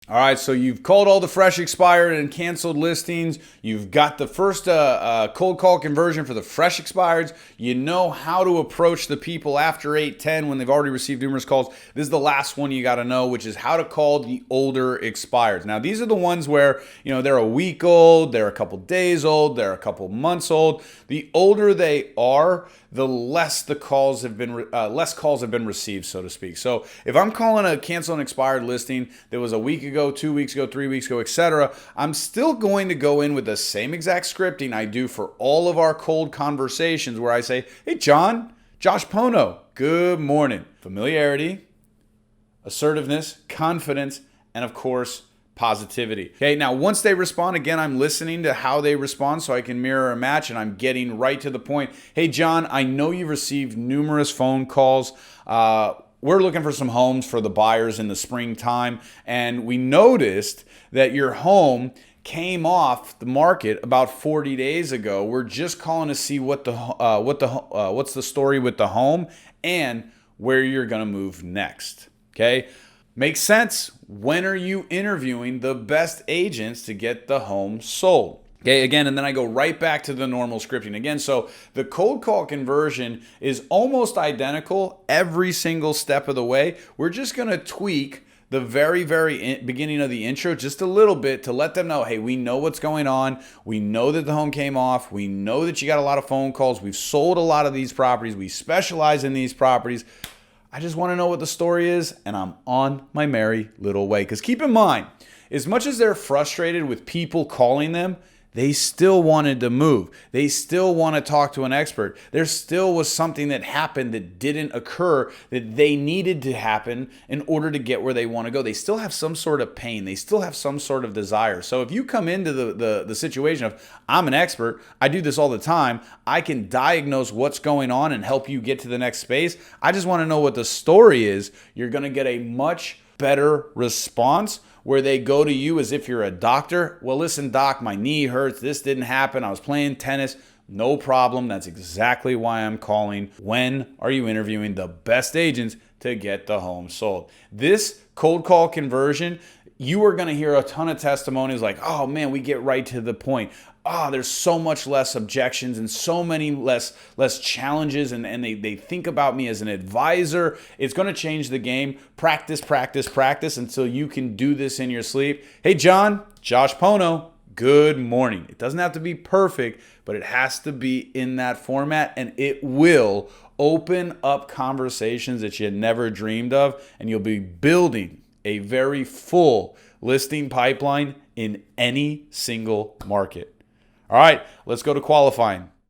All right, so you've called all the fresh expired and canceled listings. You've got the first cold call conversion for the fresh expireds. You know how to approach the people after 8:10 when they've already received numerous calls. This is the last one you got to know, which is how to call the older expireds. Now, these are the ones where, they're a week old, they're a couple days old, they're a couple months old. The older they are, the less the calls have been received, so to speak. So if I'm calling a cancel and expired listing that was a week ago, 2 weeks ago, 3 weeks ago, etc., I'm still going to go in with the same exact scripting I do for all of our cold conversations, where I say, "Hey, Josh Pono, good morning." Familiarity, assertiveness, confidence, and of course, positivity. Okay, now once they respond, again, I'm listening to how they respond so I can mirror a match, and I'm getting right to the point. "Hey, John, I know you've received numerous phone calls. We're looking for some homes for the buyers in the springtime, and we noticed that your home came off the market about 40 days ago. We're just calling to see what's the story with the home and where you're going to move next." Okay? Makes sense? When are you interviewing the best agents to get the home sold? Okay, again, and then I go right back to the normal scripting again. So the cold call conversion is almost identical every single step of the way. We're just going to tweak the very, very beginning of the intro just a little bit to let them know, hey, we know what's going on. We know that the home came off. We know that you got a lot of phone calls. We've sold a lot of these properties. We specialize in these properties. I just want to know what the story is, and I'm on my merry little way. Because keep in mind, as much as they're frustrated with people calling them, they still wanted to move. They still want to talk to an expert. There still was something that happened that didn't occur that they needed to happen in order to get where they want to go. They still have some sort of pain. They still have some sort of desire. So if you come into the situation of, I'm an expert, I do this all the time, I can diagnose what's going on and help you get to the next space. I just want to know what the story is. You're going to get a much better response where they go to you as if you're a doctor. "Well, listen, doc, my knee hurts. This didn't happen. I was playing tennis." No problem. That's exactly why I'm calling. When are you interviewing the best agents to get the home sold? This cold call conversion, you are going to hear a ton of testimonies like, "Oh man, we get right to the point. There's so much less objections and so many less challenges, and they think about me as an advisor." It's going to change the game. Practice, practice, practice until you can do this in your sleep. "Hey, Josh Pono, good morning." It doesn't have to be perfect, but it has to be in that format, and it will open up conversations that you had never dreamed of, and you'll be building a very full listing pipeline in any single market. All right, let's go to qualifying.